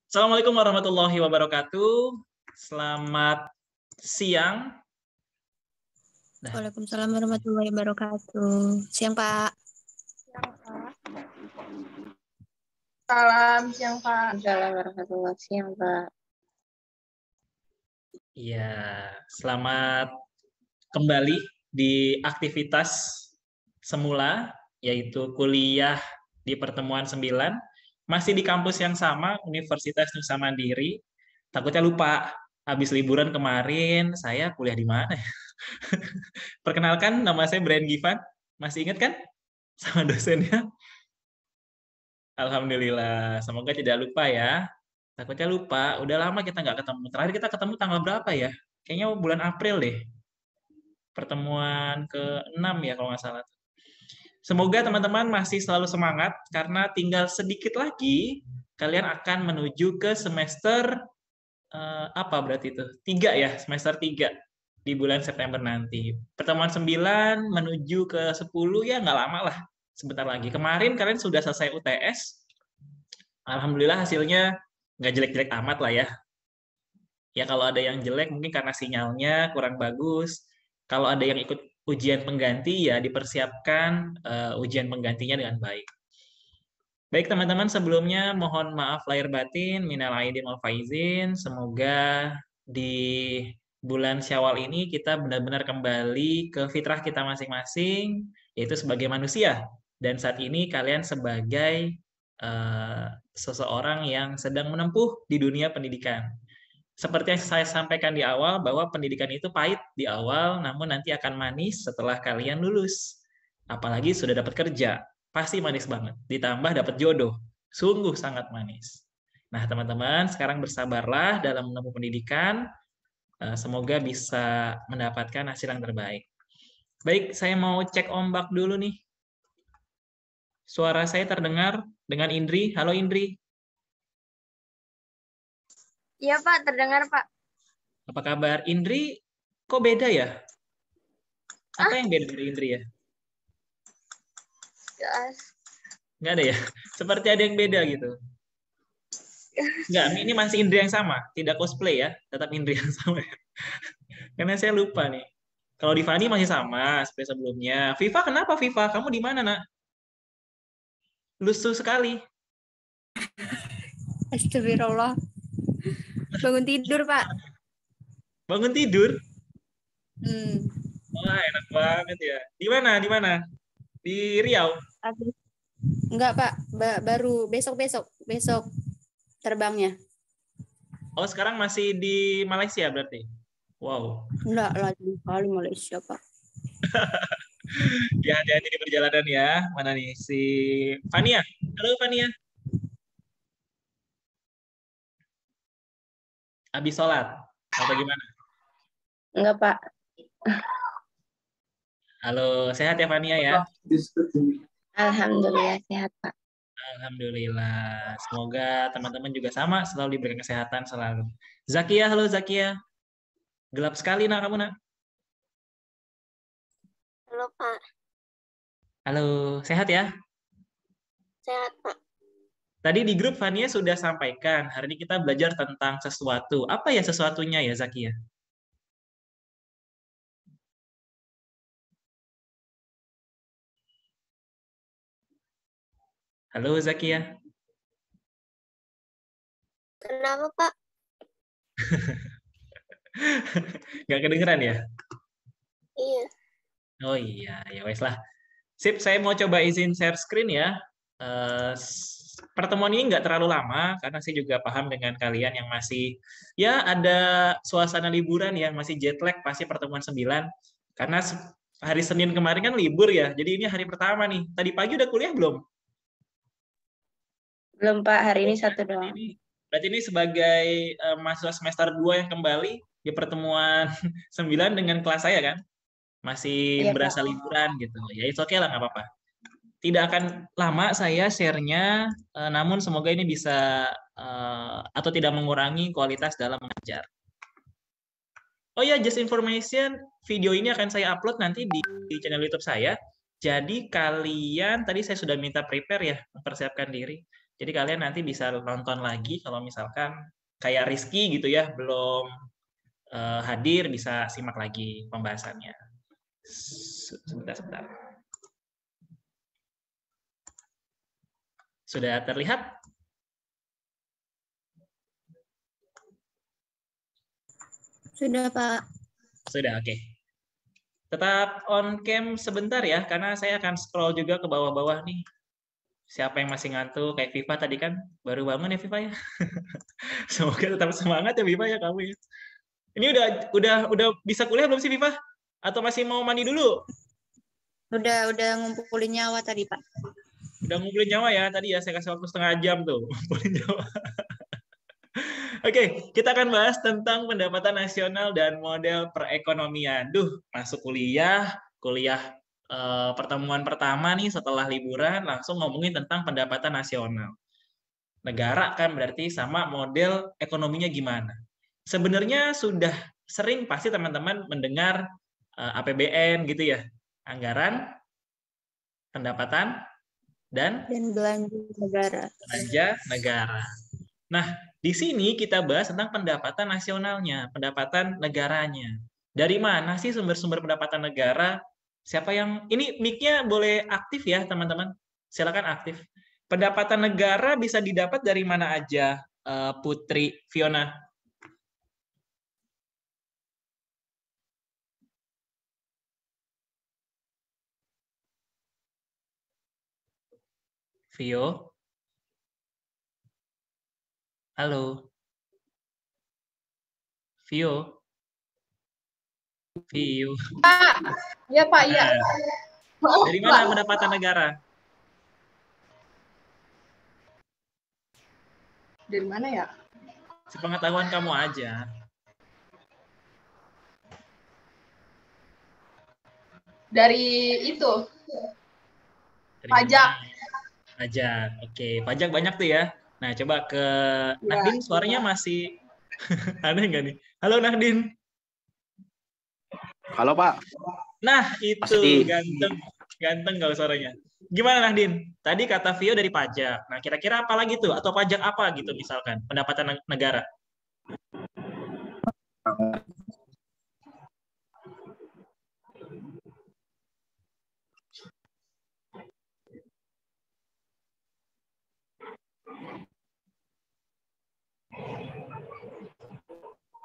Assalamualaikum warahmatullahi wabarakatuh. Selamat siang. Waalaikumsalam warahmatullahi wabarakatuh. Siang, Pak. Siang, Pak. Salam siang, Pak. Assalamualaikum warahmatullahi wabarakatuh. Siang, Pak. Iya, selamat kembali di aktivitas semula, yaitu kuliah di pertemuan 9. Masih di kampus yang sama, Universitas Nusa Mandiri. Takutnya lupa, habis liburan kemarin, saya kuliah di mana ya? Perkenalkan, nama saya Brian Givan. Masih ingat kan sama dosennya? Alhamdulillah, semoga tidak lupa ya. Takutnya lupa, udah lama kita nggak ketemu. Terakhir kita ketemu tanggal berapa ya? Kayaknya bulan April deh. Pertemuan ke-6 ya kalau nggak salah. Semoga teman-teman masih selalu semangat, karena tinggal sedikit lagi kalian akan menuju ke semester apa berarti itu? 3 ya, semester 3 di bulan September nanti. Pertemuan 9 menuju ke 10 ya nggak lama lah, sebentar lagi. Kemarin kalian sudah selesai UTS, alhamdulillah hasilnya nggak jelek-jelek amat lah ya. Ya kalau ada yang jelek mungkin karena sinyalnya kurang bagus. Kalau ada yang ikut ujian pengganti ya dipersiapkan ujian penggantinya dengan baik. Baik teman-teman, sebelumnya mohon maaf lahir batin, minal aidin wal faizin. Semoga di bulan Syawal ini kita benar-benar kembali ke fitrah kita masing-masing, yaitu sebagai manusia. Dan saat ini kalian sebagai seseorang yang sedang menempuh di dunia pendidikan. Seperti yang saya sampaikan di awal, bahwa pendidikan itu pahit di awal, namun nanti akan manis setelah kalian lulus. Apalagi sudah dapat kerja, pasti manis banget. Ditambah dapat jodoh, sungguh sangat manis. Nah, teman-teman, sekarang bersabarlah dalam menempuh pendidikan. Semoga bisa mendapatkan hasil yang terbaik. Baik, saya mau cek ombak dulu nih. Suara saya terdengar dengan Indri. Halo Indri. Iya, Pak. Terdengar, Pak. Apa kabar? Indri, kok beda ya? Apa yang beda dari Indri ya? Nggak ada ya? Seperti ada yang beda gitu. Nggak, ini masih Indri yang sama. Tidak cosplay ya, tetap Indri yang sama. Karena saya lupa nih. Kalau di Fani masih sama seperti sebelumnya. Viva, kenapa Viva? Kamu di mana, nak? Lusuh sekali. Astagfirullah. Bangun tidur, Pak. Bangun tidur? Hmm. Wah, enak banget ya. Di mana? Di mana? Di Riau? Enggak, Pak. Baru besok terbangnya. Oh, sekarang masih di Malaysia berarti? Wow. Enggak, lagi kali Malaysia, Pak. Ya, hati-hati di perjalanan ya. Mana nih? Si Fania. Halo, Fania. Habis sholat? Atau gimana? Enggak, Pak. Halo, sehat ya Fania ya? Alhamdulillah sehat, Pak. Alhamdulillah. Semoga teman-teman juga sama, selalu diberikan kesehatan selalu. Zakia, halo Zakia. Gelap sekali nak kamu nak. Halo, Pak. Halo, sehat ya? Sehat, Pak. Tadi di grup Fania sudah sampaikan, hari ini kita belajar tentang sesuatu. Apa ya sesuatunya ya Zakia? Halo Zakia. Kenapa, Pak? Nggak kedengeran ya? Iya. Oh iya, ya wes lah. Sip, saya mau coba izin share screen ya. Pertemuan ini nggak terlalu lama, karena saya juga paham dengan kalian yang masih, ya ada suasana liburan ya, masih jet lag pasti pertemuan 9. Karena hari Senin kemarin kan libur ya, jadi ini hari pertama nih. Tadi pagi udah kuliah belum? Belum, Pak. Hari ini satu doang. Berarti ini sebagai mahasiswa semester 2 yang kembali di pertemuan 9 dengan kelas saya kan? Masih Iya, berasa Pak. liburan gitu. Ya itu oke lah, nggak apa-apa. Tidak akan lama saya share-nya, namun semoga ini bisa atau tidak mengurangi kualitas dalam mengajar. Oh ya, just information, video ini akan saya upload nanti di channel YouTube saya. Jadi kalian, tadi saya sudah minta prepare ya, mempersiapkan diri. Jadi kalian nanti bisa nonton lagi kalau misalkan kayak Rizky gitu ya, belum hadir, bisa simak lagi pembahasannya. Sebentar. Sudah terlihat? Sudah, Pak. Sudah, oke. Tetap on cam sebentar ya, karena saya akan scroll juga ke bawah-bawah nih. Siapa yang masih ngantuk? Kayak Viva tadi kan baru bangun ya Viva ya. Semoga tetap semangat ya Viva ya kamu ya. Ini udah bisa kuliah belum sih Viva? Atau masih mau mandi dulu? Udah ngumpulin nyawa tadi, Pak. Udah ngumpulin nyawa ya tadi ya, saya kasih waktu setengah jam tuh ngumpulin nyawa. Oke, kita akan bahas tentang pendapatan nasional dan model perekonomian. Duh, masuk kuliah pertemuan pertama nih setelah liburan langsung ngomongin tentang pendapatan nasional. Negara kan berarti sama model ekonominya gimana. Sebenarnya sudah sering pasti teman-teman mendengar APBN gitu ya. Anggaran, pendapatan, dan belanja negara. Nah, di sini kita bahas tentang pendapatan nasionalnya, pendapatan negaranya. Dari mana sih sumber-sumber pendapatan negara? Siapa yang ini mic-nya boleh aktif ya, teman-teman? Silakan aktif. Pendapatan negara bisa didapat dari mana aja, Putri Fiona? Vio? Halo? Vio? Vio? Pak, ya Pak, ya. Nah, dari mana pendapatan negara? Dari mana ya? Sepengetahuan kamu aja. Dari itu, Dari pajak. mana? Pajak. Oke, pajak banyak tuh ya. Nah, coba ke Ya, Nahdin, suaranya masih aneh nggak nih? Halo Nahdin. Halo Pak. Nah, itu Pasti. ganteng kalau suaranya. Gimana Nahdin? Tadi kata Vio dari pajak. Nah, kira-kira apa lagi tuh? Atau pajak apa gitu misalkan? Pendapatan negara.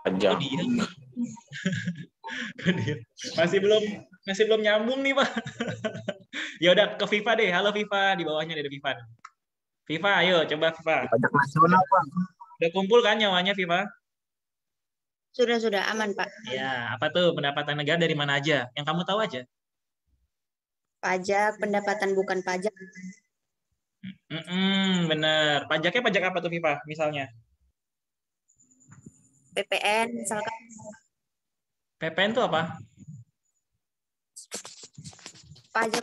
Pajak. Oh, dia. Dia. Masih belum nyambung nih, Pak. Ya udah ke Viva deh. Halo Viva, di bawahnya ada Viva. Viva, ayo coba Viva. Pajak nasional, Pak. Udah kumpul kan nyawanya Viva? Sudah aman, Pak. Ya, apa tuh pendapatan negara dari mana aja? Yang kamu tahu aja. Pajak, pendapatan bukan pajak. Bener. Pajaknya pajak apa tuh Viva misalnya? PPN misalkan. PPN itu apa? Pajak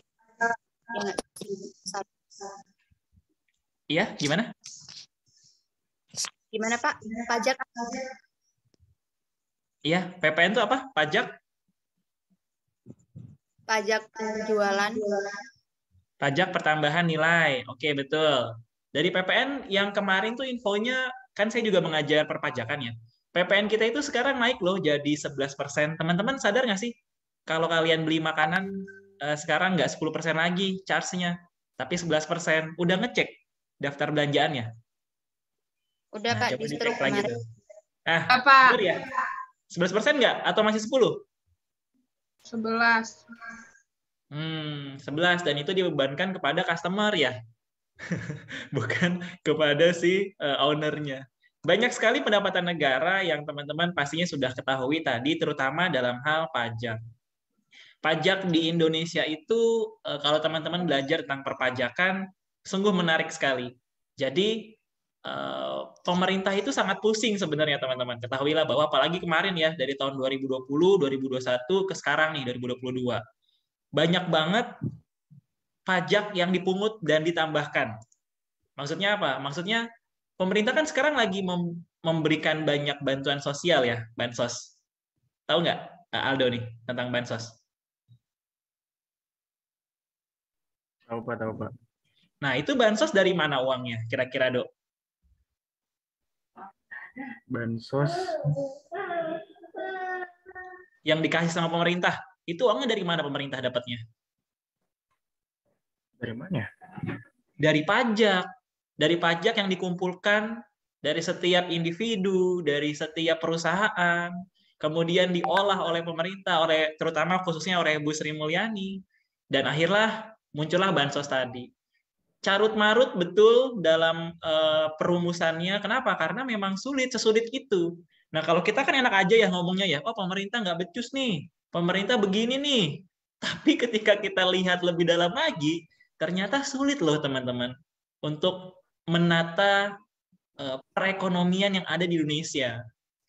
Iya, gimana? Gimana Pak? Pajak. Iya, PPN itu apa? Pajak? Pajak penjualan. Pajak pertambahan nilai. Oke, betul. Dari PPN yang kemarin tuh infonya, kan saya juga mengajar perpajakan ya. PPN kita itu sekarang naik loh jadi 11%. Teman-teman sadar nggak sih? Kalau kalian beli makanan sekarang nggak 10% lagi charge-nya, tapi 11%. Udah ngecek daftar belanjaannya? Udah Nah, Pak, coba dicek dicek lagi kemarin. tuh. Nah, Apa? bener ya? 11% nggak? Atau masih 10? 11. 11. Dan itu dibebankan kepada customer ya? Bukan kepada si owner-nya. Banyak sekali pendapatan negara yang teman-teman pastinya sudah ketahui tadi, terutama dalam hal pajak. Pajak di Indonesia itu, kalau teman-teman belajar tentang perpajakan, sungguh menarik sekali. Jadi, pemerintah itu sangat pusing sebenarnya teman-teman. Ketahuilah bahwa apalagi kemarin ya, dari tahun 2020, 2021 ke sekarang nih, 2022. Banyak banget pajak yang dipungut dan ditambahkan. Maksudnya apa? Maksudnya pemerintah kan sekarang lagi memberikan banyak bantuan sosial ya, bansos. Tahu nggak Aldo nih tentang bansos? Tahu Pak. Nah, itu bansos dari mana uangnya? Kira-kira, Dok? Bansos Yang dikasih sama pemerintah. Itu uangnya dari mana pemerintah dapatnya? dari mana ya? Dari pajak. Dari pajak yang dikumpulkan dari setiap individu, dari setiap perusahaan, kemudian diolah oleh pemerintah, terutama khususnya oleh Bu Sri Mulyani. Dan akhirnya muncullah bansos tadi. Carut marut betul dalam perumusannya. Kenapa? Karena memang sesulit itu. Nah, kalau kita kan enak aja ya ngomongnya ya, oh pemerintah nggak becus nih, pemerintah begini nih. Tapi ketika kita lihat lebih dalam lagi, ternyata sulit loh teman-teman untuk menata perekonomian yang ada di Indonesia.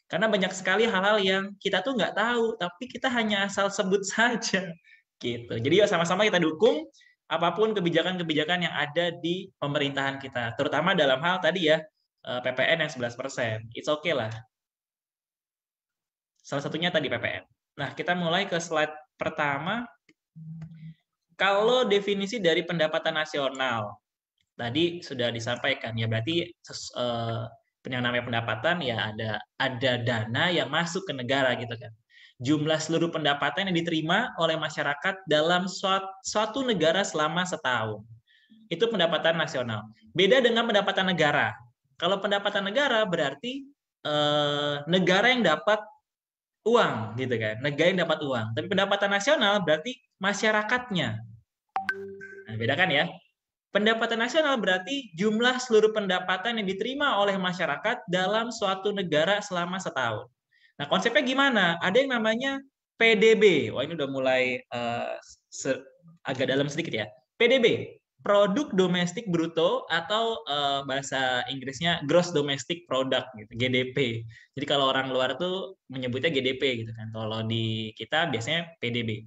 Karena banyak sekali hal-hal yang kita tuh nggak tahu, tapi kita hanya asal sebut saja. Gitu. Jadi yuk sama-sama kita dukung apapun kebijakan-kebijakan yang ada di pemerintahan kita, terutama dalam hal tadi ya PPN yang 11%. It's okay lah. Salah satunya tadi PPN. Nah, kita mulai ke slide pertama. Kalau definisi dari pendapatan nasional, tadi sudah disampaikan ya, berarti yang namanya pendapatan ya ada dana yang masuk ke negara gitu kan. Jumlah seluruh pendapatan yang diterima oleh masyarakat dalam suatu negara selama setahun. Itu pendapatan nasional. Beda dengan pendapatan negara. Kalau pendapatan negara berarti negara yang dapat uang gitu kan. Negara yang dapat uang. Tapi pendapatan nasional berarti masyarakatnya. Nah, beda kan ya? Pendapatan nasional berarti jumlah seluruh pendapatan yang diterima oleh masyarakat dalam suatu negara selama setahun. Nah, konsepnya gimana? Ada yang namanya PDB. Wah, ini udah mulai agak dalam sedikit ya. PDB, Produk Domestik Bruto atau bahasa Inggrisnya Gross Domestic Product gitu, GDP. Jadi kalau orang luar tuh menyebutnya GDP gitu kan. Kalau di kita biasanya PDB.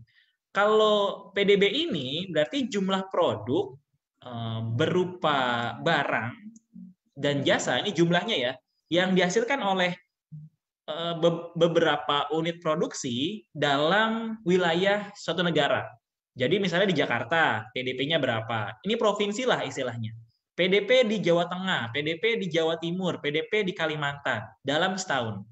Kalau PDB ini berarti jumlah produk berupa barang dan jasa, ini jumlahnya ya, yang dihasilkan oleh beberapa unit produksi dalam wilayah suatu negara. Jadi misalnya di Jakarta, PDP-nya berapa? Ini provinsi lah istilahnya. PDP di Jawa Tengah, PDP di Jawa Timur, PDP di Kalimantan dalam setahun.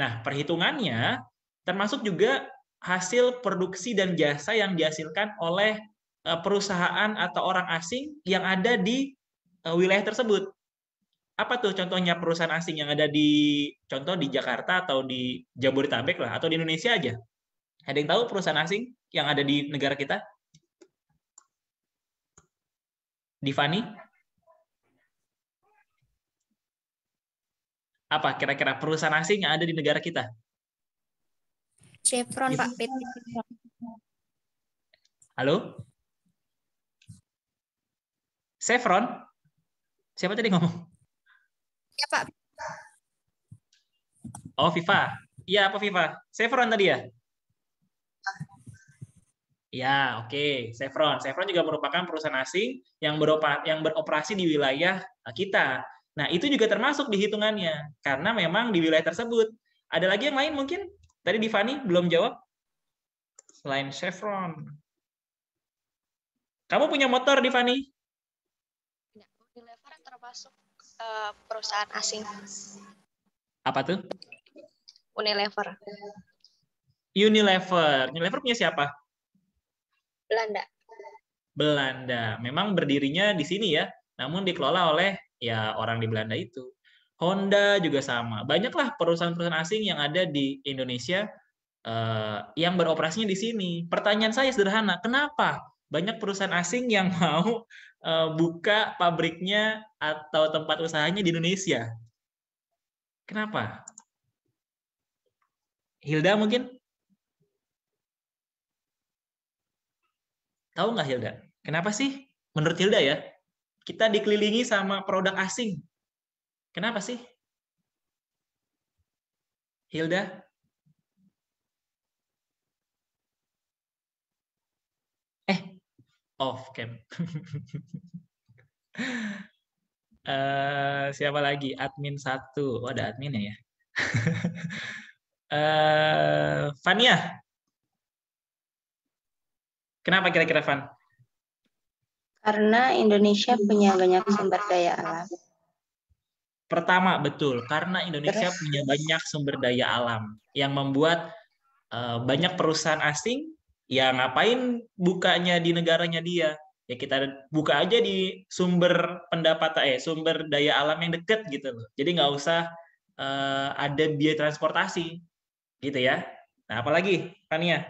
Nah, perhitungannya termasuk juga hasil produksi dan jasa yang dihasilkan oleh perusahaan atau orang asing yang ada di wilayah tersebut. Apa tuh contohnya perusahaan asing yang ada contoh di Jakarta atau di Jabodetabek lah, atau di Indonesia aja? Ada yang tahu perusahaan asing yang ada di negara kita? Divani? Apa kira-kira perusahaan asing yang ada di negara kita? Chevron, Pak. PT. Halo? Chevron? Siapa tadi ngomong? Ya, Pak. Oh, Viva. Iya, apa Viva? Chevron tadi ya? Ya, oke. Chevron. Chevron juga merupakan perusahaan asing yang beroperasi di wilayah kita. Nah, itu juga termasuk di hitungannya. Karena memang di wilayah tersebut. Ada lagi yang lain mungkin? Tadi Divani belum jawab. Selain Chevron. Kamu punya motor, Divani? Unilever termasuk perusahaan asing. Apa tuh? Unilever. Unilever punya siapa? Belanda. Belanda. Memang berdirinya di sini ya, namun dikelola oleh ya orang di Belanda itu. Honda juga sama. Banyaklah perusahaan-perusahaan asing yang ada di Indonesia yang beroperasinya di sini. Pertanyaan saya sederhana, kenapa banyak perusahaan asing yang mau buka pabriknya atau tempat usahanya di Indonesia? Kenapa? Hilda mungkin? Tahu nggak Hilda? Kenapa sih? Menurut Hilda ya, kita dikelilingi sama produk asing. Kenapa sih? Hilda? Off cam. Siapa lagi? Admin 1. Oh, ada adminnya ya. Fania. Kenapa kira-kira Van? Karena Indonesia punya banyak sumber daya alam. Pertama, betul, karena Indonesia Terus? punya banyak sumber daya alam yang membuat banyak perusahaan asing yang ngapain bukanya di negaranya dia. Ya kita buka aja di sumber pendapatan sumber daya alam yang deket gitu loh. Jadi nggak usah ada biaya transportasi gitu ya. Nah, apalagi Tania?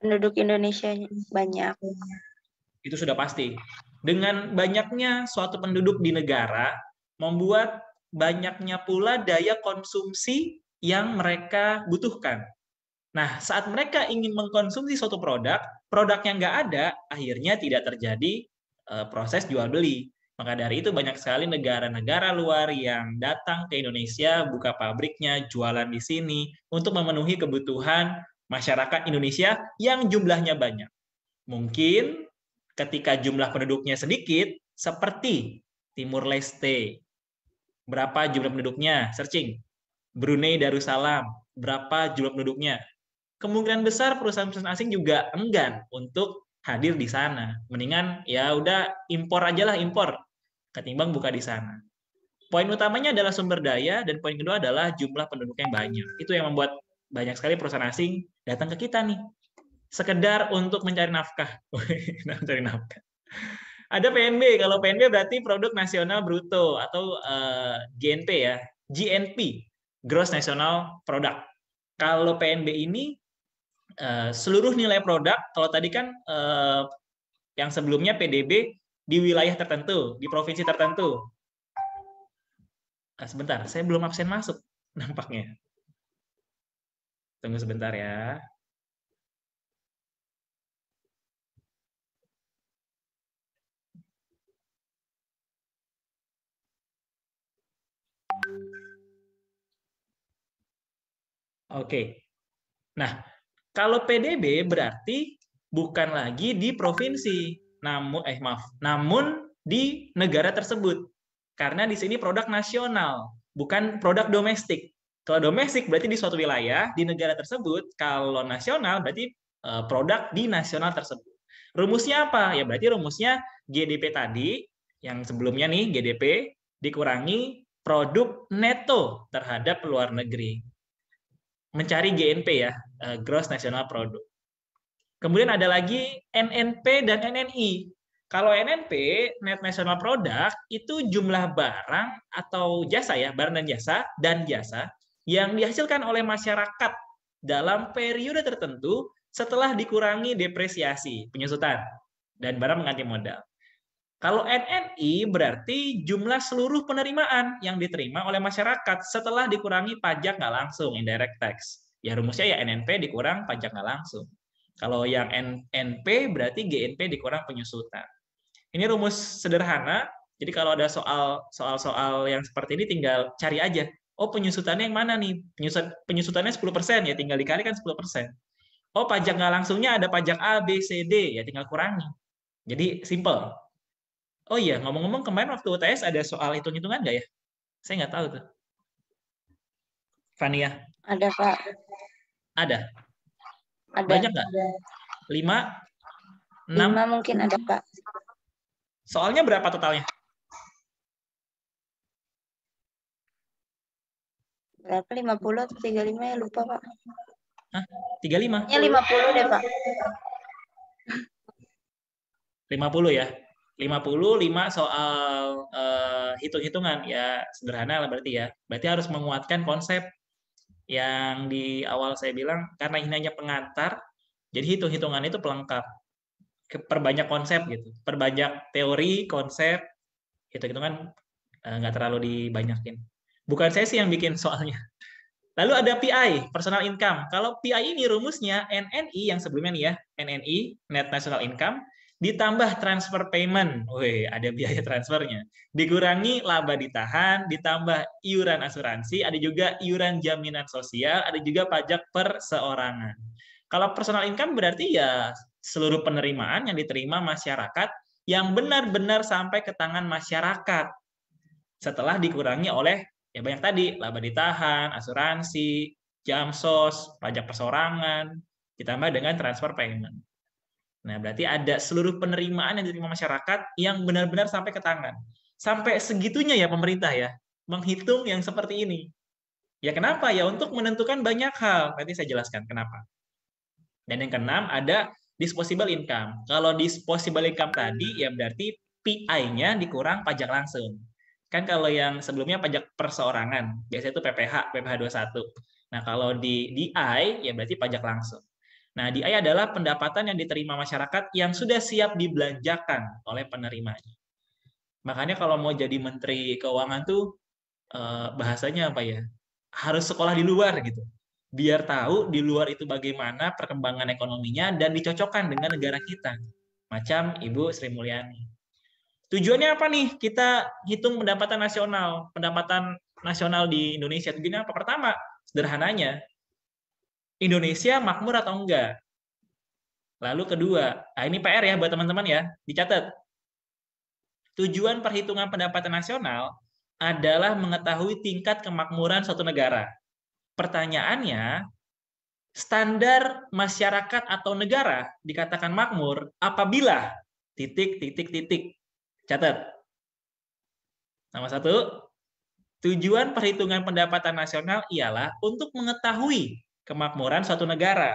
Penduduk Indonesia banyak. Itu sudah pasti. Dengan banyaknya suatu penduduk di negara, membuat banyaknya pula daya konsumsi yang mereka butuhkan. Nah, saat mereka ingin mengkonsumsi suatu produk, produk yang nggak ada, akhirnya tidak terjadi proses jual beli. Maka dari itu banyak sekali negara-negara luar yang datang ke Indonesia, buka pabriknya, jualan di sini, untuk memenuhi kebutuhan masyarakat Indonesia yang jumlahnya banyak. Mungkin ketika jumlah penduduknya sedikit, seperti Timur Leste. Berapa jumlah penduduknya? Searching. Brunei Darussalam. Berapa jumlah penduduknya? Kemungkinan besar perusahaan-perusahaan asing juga enggan untuk hadir di sana. Mendingan ya udah impor aja lah, impor. Ketimbang buka di sana. Poin utamanya adalah sumber daya, dan poin kedua adalah jumlah penduduk yang banyak. Itu yang membuat banyak sekali perusahaan asing datang ke kita nih. Sekedar untuk mencari nafkah. Mencari nafkah. Ada PNB. Kalau PNB berarti produk nasional bruto atau GNP ya. GNP, Gross National Product. Kalau PNB ini seluruh nilai produk, kalau tadi kan yang sebelumnya PDB di wilayah tertentu, di provinsi tertentu. Sebentar, saya belum absen masuk nampaknya. Tunggu sebentar ya. Oke. Nah, kalau PDB berarti bukan lagi di provinsi, namun di negara tersebut. Karena di sini produk nasional, bukan produk domestik. Kalau domestik berarti di suatu wilayah, di negara tersebut. Kalau nasional berarti produk di nasional tersebut. Rumusnya apa? Ya berarti rumusnya GDP tadi, yang sebelumnya nih GDP, dikurangi produk neto terhadap luar negeri. Mencari GNP ya, Gross National Product. Kemudian ada lagi NNP dan NNI. Kalau NNP, Net National Product, itu jumlah barang atau jasa ya, barang dan jasa yang dihasilkan oleh masyarakat dalam periode tertentu setelah dikurangi depresiasi, penyusutan, dan barang mengganti modal. Kalau NNI berarti jumlah seluruh penerimaan yang diterima oleh masyarakat setelah dikurangi pajak nggak langsung, indirect tax. Ya rumusnya ya NNP dikurang pajak nggak langsung. Kalau yang NP berarti GNP dikurang penyusutan. Ini rumus sederhana, jadi kalau ada soal-soal yang seperti ini tinggal cari aja. Oh penyusutannya yang mana nih? Penyusutannya 10%, ya tinggal dikalikan 10%. Oh pajak nggak langsungnya ada pajak A, B, C, D, ya tinggal kurangi. Jadi simple. Oh iya, ngomong-ngomong kemarin waktu UTS ada soal hitung-hitungan nggak ya? Saya nggak tahu tuh. Fania, Ada, Pak. ada? Ada. Banyak nggak? 5? 6? 5 mungkin ada, Pak. Soalnya berapa totalnya? Berapa? 50 atau 35 ya, lupa, Pak. Hah? 35? Ya 50 deh, Pak. 50 ya? 55 soal hitung-hitungan. Ya sederhana lah berarti ya. Berarti harus menguatkan konsep yang di awal saya bilang, karena ini hanya pengantar, jadi hitung-hitungan itu pelengkap. Perbanyak konsep gitu. Perbanyak teori, konsep, hitung-hitungan nggak terlalu dibanyakin. Bukan saya sih yang bikin soalnya. Lalu ada PI, personal income. Kalau PI ini rumusnya NNI yang sebelumnya nih ya, NNI, net national income, ditambah transfer payment. Wih, ada biaya transfernya. Dikurangi laba ditahan, ditambah iuran asuransi, ada juga iuran jaminan sosial, ada juga pajak perseorangan. Kalau personal income berarti ya seluruh penerimaan yang diterima masyarakat yang benar-benar sampai ke tangan masyarakat setelah dikurangi oleh ya banyak tadi, laba ditahan, asuransi, jamsos, pajak perseorangan, ditambah dengan transfer payment. Nah, berarti ada seluruh penerimaan yang diterima masyarakat yang benar-benar sampai ke tangan. Sampai segitunya ya pemerintah ya, menghitung yang seperti ini. Ya kenapa? Ya untuk menentukan banyak hal. Nanti saya jelaskan kenapa. Dan yang keenam ada disposable income. Kalau disposable income tadi ya berarti PI-nya dikurang pajak langsung. Kan kalau yang sebelumnya pajak perseorangan, biasanya itu PPh 21. Nah, kalau di DI ya berarti pajak langsung. Nah, DI adalah pendapatan yang diterima masyarakat yang sudah siap dibelanjakan oleh penerimanya. Makanya kalau mau jadi menteri keuangan tuh bahasanya apa ya? Harus sekolah di luar gitu. Biar tahu di luar itu bagaimana perkembangan ekonominya dan dicocokkan dengan negara kita. Macam Ibu Sri Mulyani. Tujuannya apa nih? Kita hitung pendapatan nasional. Pendapatan nasional di Indonesia. Tujuannya apa? Pertama, sederhananya, Indonesia makmur atau enggak? Lalu kedua, nah ini PR ya buat teman-teman ya, dicatat. Tujuan perhitungan pendapatan nasional adalah mengetahui tingkat kemakmuran suatu negara. Pertanyaannya, standar masyarakat atau negara dikatakan makmur apabila titik. Catat. Nomor 1, tujuan perhitungan pendapatan nasional ialah untuk mengetahui kemakmuran suatu negara.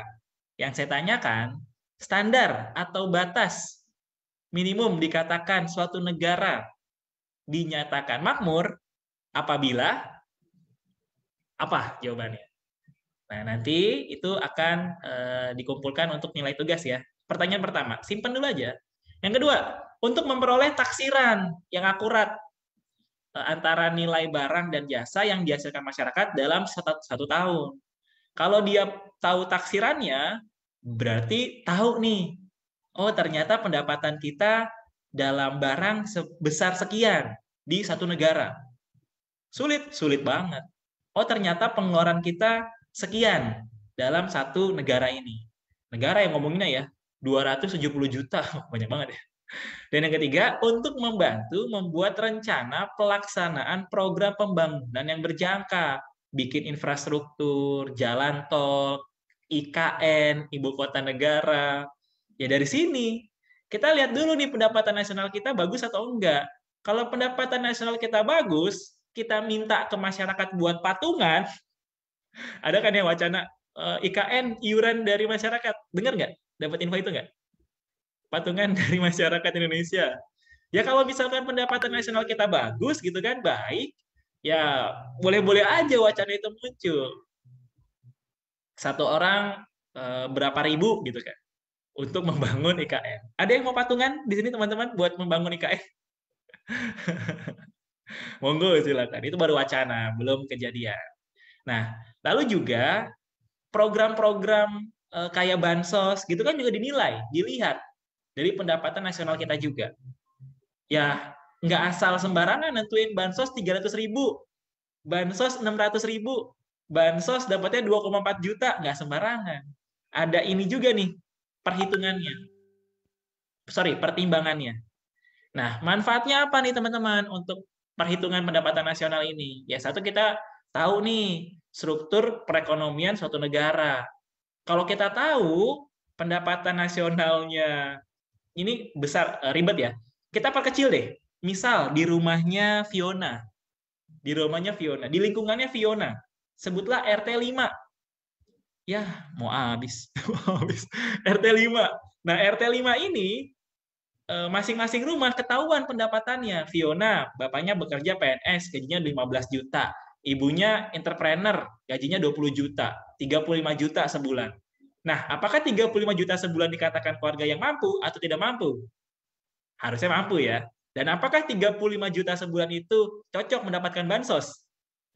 Yang saya tanyakan, standar atau batas minimum dikatakan suatu negara dinyatakan makmur apabila apa jawabannya? Nah, nanti itu akan dikumpulkan untuk nilai tugas ya. Pertanyaan pertama, simpan dulu aja. Yang kedua, untuk memperoleh taksiran yang akurat antara nilai barang dan jasa yang dihasilkan masyarakat dalam satu tahun. Kalau dia tahu taksirannya, berarti tahu nih, oh ternyata pendapatan kita dalam barang sebesar sekian di satu negara. Sulit banget. Oh ternyata pengeluaran kita sekian dalam satu negara ini. Negara yang ngomonginnya ya, 270 juta, banyak banget ya. Dan yang ketiga, untuk membantu membuat rencana pelaksanaan program pembangunan yang berjangka. Bikin infrastruktur, jalan tol, IKN, ibu kota negara. Ya dari sini, kita lihat dulu nih pendapatan nasional kita bagus atau enggak. Kalau pendapatan nasional kita bagus, kita minta ke masyarakat buat patungan, ada kan yang wacana IKN iuran dari masyarakat. Dengar nggak? Dapat info itu nggak? Patungan dari masyarakat Indonesia. Ya kalau misalkan pendapatan nasional kita bagus gitu kan, baik, ya boleh-boleh aja wacana itu muncul. Satu orang berapa ribu gitu kan untuk membangun IKN. Ada yang mau patungan di sini teman-teman buat membangun IKN? Monggo silakan. Itu baru wacana, belum kejadian. Nah, lalu juga program-program kayak bansos gitu kan juga dinilai, dilihat dari pendapatan nasional kita juga. Ya, nggak asal sembarangan nentuin bansos 300.000, bansos 600.000, bansos dapatnya 2,4 juta, nggak sembarangan. Ada ini juga nih, pertimbangannya. Nah, manfaatnya apa nih teman-teman untuk perhitungan pendapatan nasional ini? Ya, satu kita tahu nih struktur perekonomian suatu negara. Kalau kita tahu pendapatan nasionalnya ini besar, ribet ya. Kita perkecil deh. Misal di rumahnya Fiona. Di lingkungannya Fiona. Sebutlah RT 5. Ya, mau habis. RT 5. Nah, RT 5 ini masing-masing rumah ketahuan pendapatannya. Fiona, bapaknya bekerja PNS, gajinya 15 juta. Ibunya entrepreneur, gajinya 20 juta. 35 juta sebulan. Nah, apakah 35 juta sebulan dikatakan keluarga yang mampu atau tidak mampu? Harusnya mampu ya. Dan apakah 35 juta sebulan itu cocok mendapatkan bansos?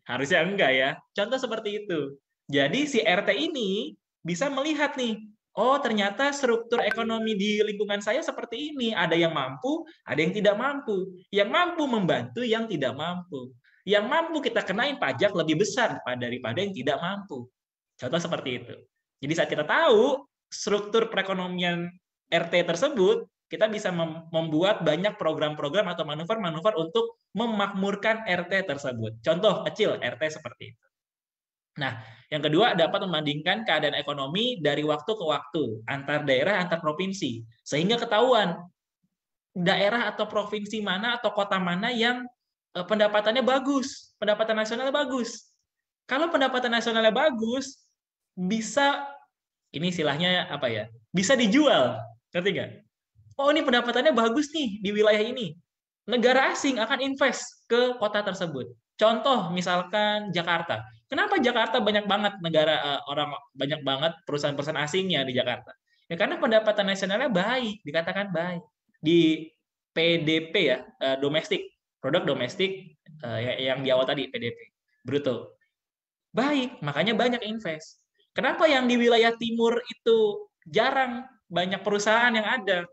Harusnya enggak ya. Contoh seperti itu. Jadi si RT ini bisa melihat nih, oh ternyata struktur ekonomi di lingkungan saya seperti ini. Ada yang mampu, ada yang tidak mampu. Yang mampu membantu, yang tidak mampu. Yang mampu kita kenain pajak lebih besar daripada yang tidak mampu. Contoh seperti itu. Jadi saat kita tahu struktur perekonomian RT tersebut, kita bisa membuat banyak program-program atau manuver-manuver untuk memakmurkan RT tersebut. Contoh kecil RT seperti itu. Nah, yang kedua dapat membandingkan keadaan ekonomi dari waktu ke waktu antar daerah, antar provinsi, sehingga ketahuan daerah atau provinsi mana atau kota mana yang pendapatannya bagus, pendapatan nasionalnya bagus. Kalau pendapatan nasionalnya bagus, bisa ini istilahnya apa ya? Bisa dijual, ngerti nggak? Oh, ini pendapatannya bagus nih di wilayah ini. Negara asing akan invest ke kota tersebut. Contoh misalkan Jakarta. Kenapa Jakarta banyak banget orang banyak banget perusahaan-perusahaan asingnya di Jakarta? Ya karena pendapatan nasionalnya baik, dikatakan baik. Di PDP ya, domestik, produk domestik yang di awal tadi PDP, bruto. Baik, makanya banyak invest. Kenapa yang di wilayah timur itu jarang banyak perusahaan yang ada?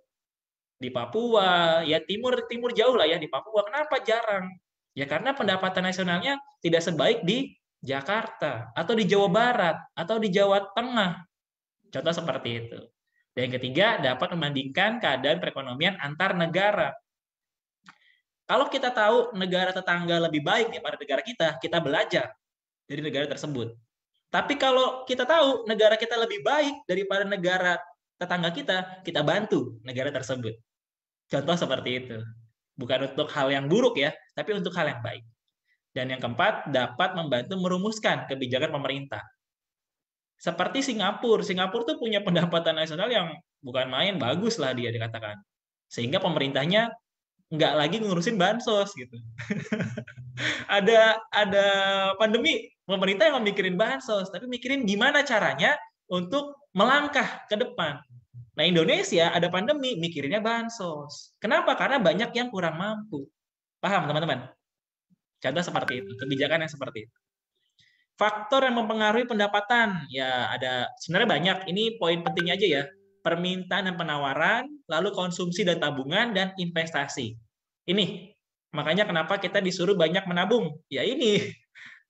Di Papua, ya timur jauh lah ya di Papua. Kenapa jarang? Ya karena pendapatan nasionalnya tidak sebaik di Jakarta atau di Jawa Barat atau di Jawa Tengah. Contoh seperti itu. Dan yang ketiga, dapat membandingkan keadaan perekonomian antar negara. Kalau kita tahu negara tetangga lebih baik daripada negara kita belajar dari negara tersebut. Tapi kalau kita tahu negara kita lebih baik daripada negara tetangga kita bantu negara tersebut. Contoh seperti itu. Bukan untuk hal yang buruk ya, tapi untuk hal yang baik. Dan yang keempat, dapat membantu merumuskan kebijakan pemerintah. Seperti Singapura. Singapura tuh punya pendapatan nasional yang bukan main, bagus lah dia dikatakan. Sehingga pemerintahnya nggak lagi ngurusin bansos gitu. ada pandemi, pemerintah yang mikirin bansos, tapi mikirin gimana caranya untuk melangkah ke depan. Nah, Indonesia ada pandemi, mikirinnya bansos. Kenapa? Karena banyak yang kurang mampu. Paham, teman-teman? Contoh seperti itu, kebijakan yang seperti itu. Faktor yang mempengaruhi pendapatan, ya ada sebenarnya banyak. Ini poin pentingnya aja ya. Permintaan dan penawaran, lalu konsumsi dan tabungan, dan investasi. Ini, makanya kenapa kita disuruh banyak menabung. Ya ini,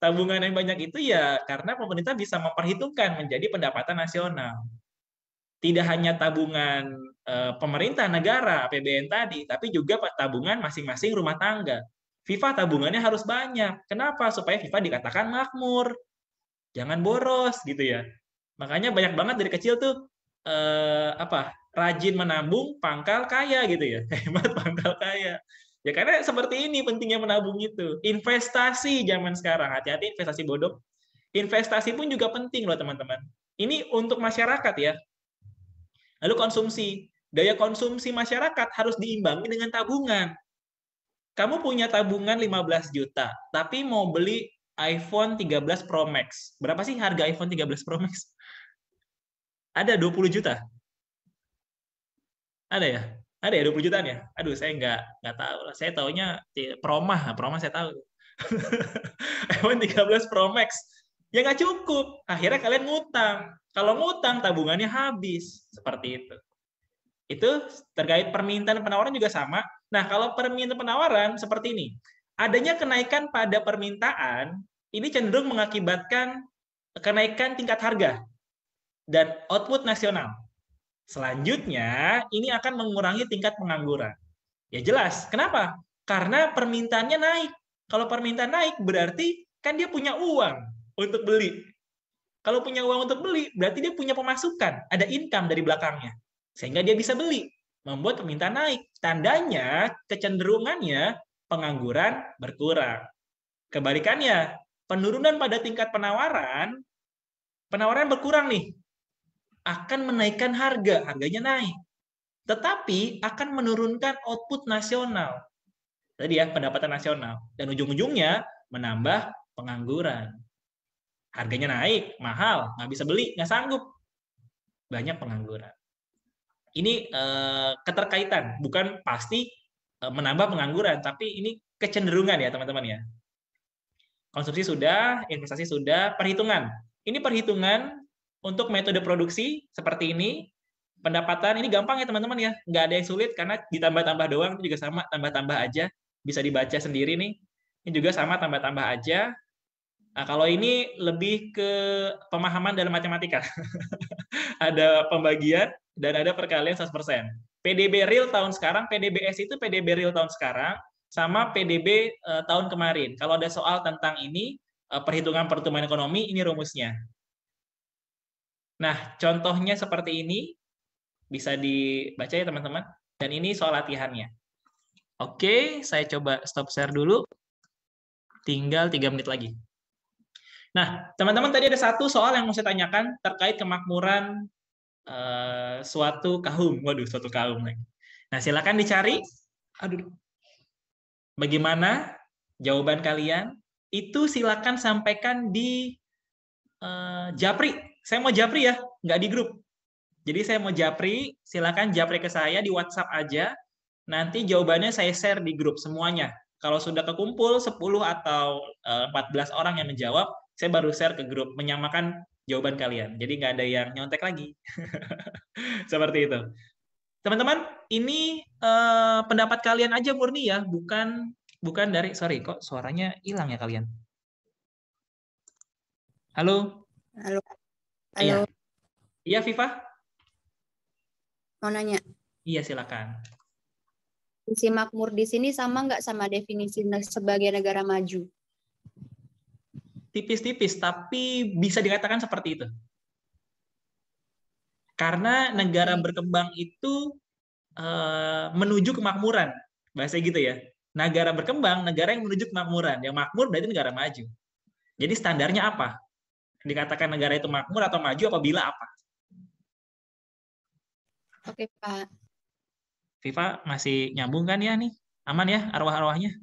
tabungan yang banyak itu ya karena pemerintah bisa memperhitungkan menjadi pendapatan nasional. Tidak hanya tabungan pemerintah negara APBN tadi, tapi juga tabungan masing-masing rumah tangga. FIFA tabungannya harus banyak. Kenapa? Supaya FIFA dikatakan makmur. Jangan boros gitu ya. Makanya banyak banget dari kecil tuh rajin menabung pangkal kaya gitu ya. Hemat pangkal kaya. Ya karena seperti ini pentingnya menabung itu. Investasi zaman sekarang, hati-hati investasi bodong. Investasi pun juga penting loh teman-teman. Ini untuk masyarakat ya. Lalu konsumsi. Daya konsumsi masyarakat harus diimbangi dengan tabungan. Kamu punya tabungan 15 juta, tapi mau beli iPhone 13 Pro Max. Berapa sih harga iPhone 13 Pro Max? Ada 20 juta? Ada ya? Ada ya 20 jutaan ya? Aduh, saya nggak tahu. Saya taunya Promah saya tahu. iPhone 13 Pro Max. Ya nggak cukup. Akhirnya kalian ngutang. Kalau ngutang, tabungannya habis. Seperti itu. Itu terkait permintaan dan penawaran juga sama. Nah, kalau permintaan penawaran seperti ini. Adanya kenaikan pada permintaan, ini cenderung mengakibatkan kenaikan tingkat harga dan output nasional. Selanjutnya, ini akan mengurangi tingkat pengangguran. Ya jelas. Kenapa? Karena permintaannya naik. Kalau permintaan naik, berarti kan dia punya uang untuk beli. Kalau punya uang untuk beli, berarti dia punya pemasukan. Ada income dari belakangnya. Sehingga dia bisa beli. Membuat permintaan naik. Tandanya, kecenderungannya, pengangguran berkurang. Kebalikannya, penurunan pada tingkat penawaran berkurang nih. Akan menaikkan harganya naik. Tetapi akan menurunkan output nasional. Tadi ya, pendapatan nasional. Dan ujung-ujungnya menambah pengangguran. Harganya naik, mahal, nggak bisa beli, nggak sanggup. Banyak pengangguran. Ini keterkaitan, bukan pasti menambah pengangguran, tapi ini kecenderungan ya teman-teman ya. Konsumsi sudah, investasi sudah, perhitungan. Ini perhitungan untuk metode produksi seperti ini. Pendapatan ini gampang ya teman-teman ya, nggak ada yang sulit karena ditambah-tambah doang, itu juga sama, tambah-tambah aja, bisa dibaca sendiri nih. Ini juga sama, tambah-tambah aja. Nah, kalau ini lebih ke pemahaman dalam matematika. Ada pembagian dan ada perkalian 100%. PDB real tahun sekarang, PDBS itu PDB real tahun sekarang, sama PDB tahun kemarin. Kalau ada soal tentang ini, perhitungan pertumbuhan ekonomi, ini rumusnya. Nah, contohnya seperti ini, bisa dibaca ya teman-teman. Dan ini soal latihannya. Oke, saya coba stop share dulu. Tinggal 3 menit lagi. Nah, teman-teman tadi ada satu soal yang mau saya tanyakan terkait kemakmuran suatu kaum. Waduh, suatu kaum lagi. Nah, silakan dicari. Aduh. Bagaimana jawaban kalian? Itu silakan sampaikan di Japri. Saya mau Japri ya, nggak di grup. Jadi saya mau Japri, silakan Japri ke saya di WhatsApp aja. Nanti jawabannya saya share di grup semuanya. Kalau sudah kekumpul 10 atau 14 orang yang menjawab, saya baru share ke grup, menyamakan jawaban kalian. Jadi nggak ada yang nyontek lagi. Seperti itu. Teman-teman, ini pendapat kalian aja murni ya, bukan dari, sorry kok suaranya hilang ya kalian. Halo? Halo. Iya. Halo. Iya, Viva? Mau nanya. Iya, silakan. Definisi makmur di sini sama nggak sama definisi sebagai negara maju? Tipis-tipis, tapi bisa dikatakan seperti itu. Karena negara berkembang itu menuju kemakmuran. Bahasa gitu ya. Negara berkembang, negara yang menuju kemakmuran. Yang makmur berarti negara maju. Jadi standarnya apa? Dikatakan negara itu makmur atau maju apabila apa? Oke, Pak. Viva masih nyambung kan ya nih? Aman ya arwah-arwahnya?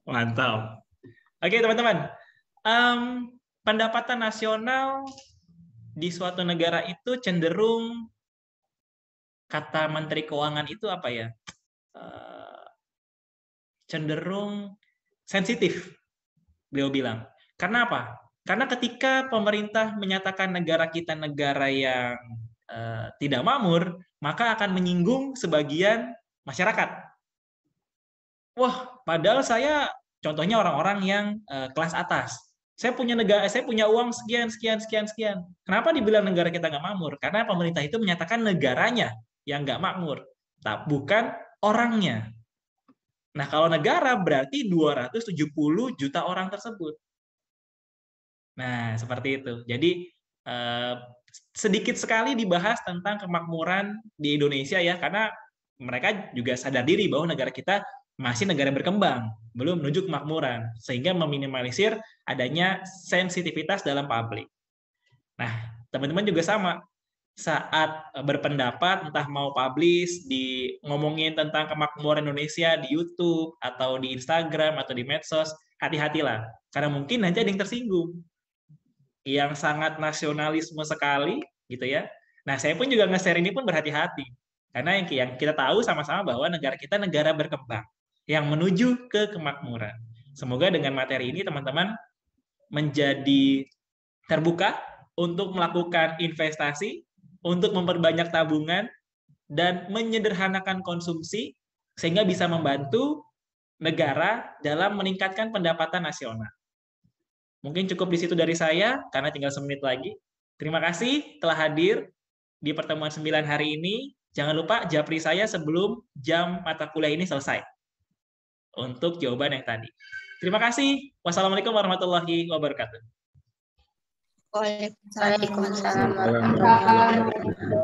Mantap. Oke teman-teman, pendapatan nasional di suatu negara itu cenderung, kata Menteri Keuangan itu apa ya? Cenderung sensitif, beliau bilang. Karena apa? Karena ketika pemerintah menyatakan negara kita negara yang tidak makmur, maka akan menyinggung sebagian masyarakat. Wah, padahal saya contohnya orang-orang yang kelas atas. Saya punya uang sekian. Kenapa dibilang negara kita nggak makmur? Karena pemerintah itu menyatakan negaranya yang nggak makmur, bukan orangnya. Nah, kalau negara berarti 270 juta orang tersebut. Nah, seperti itu. Jadi sedikit sekali dibahas tentang kemakmuran di Indonesia ya, karena mereka juga sadar diri bahwa negara kita masih negara berkembang, belum menuju kemakmuran, sehingga meminimalisir adanya sensitivitas dalam publik. Nah, teman-teman juga sama. Saat berpendapat, entah mau publish, ngomongin tentang kemakmuran Indonesia di YouTube, atau di Instagram, atau di medsos, hati-hatilah. Karena mungkin nanti ada yang tersinggung. Yang sangat nasionalisme sekali, gitu ya. Nah, saya pun juga nge-share ini pun berhati-hati. Karena yang kita tahu sama-sama bahwa negara kita negara berkembang, yang menuju ke kemakmuran. Semoga dengan materi ini, teman-teman, menjadi terbuka untuk melakukan investasi, untuk memperbanyak tabungan, dan menyederhanakan konsumsi, sehingga bisa membantu negara dalam meningkatkan pendapatan nasional. Mungkin cukup di situ dari saya, karena tinggal 1 menit lagi. Terima kasih telah hadir di pertemuan 9 hari ini. Jangan lupa japri saya sebelum jam mata kuliah ini selesai, untuk jawaban yang tadi. Terima kasih. Wassalamualaikum warahmatullahi wabarakatuh. Waalaikumsalam. Waalaikumsalam warahmatullahi wabarakatuh.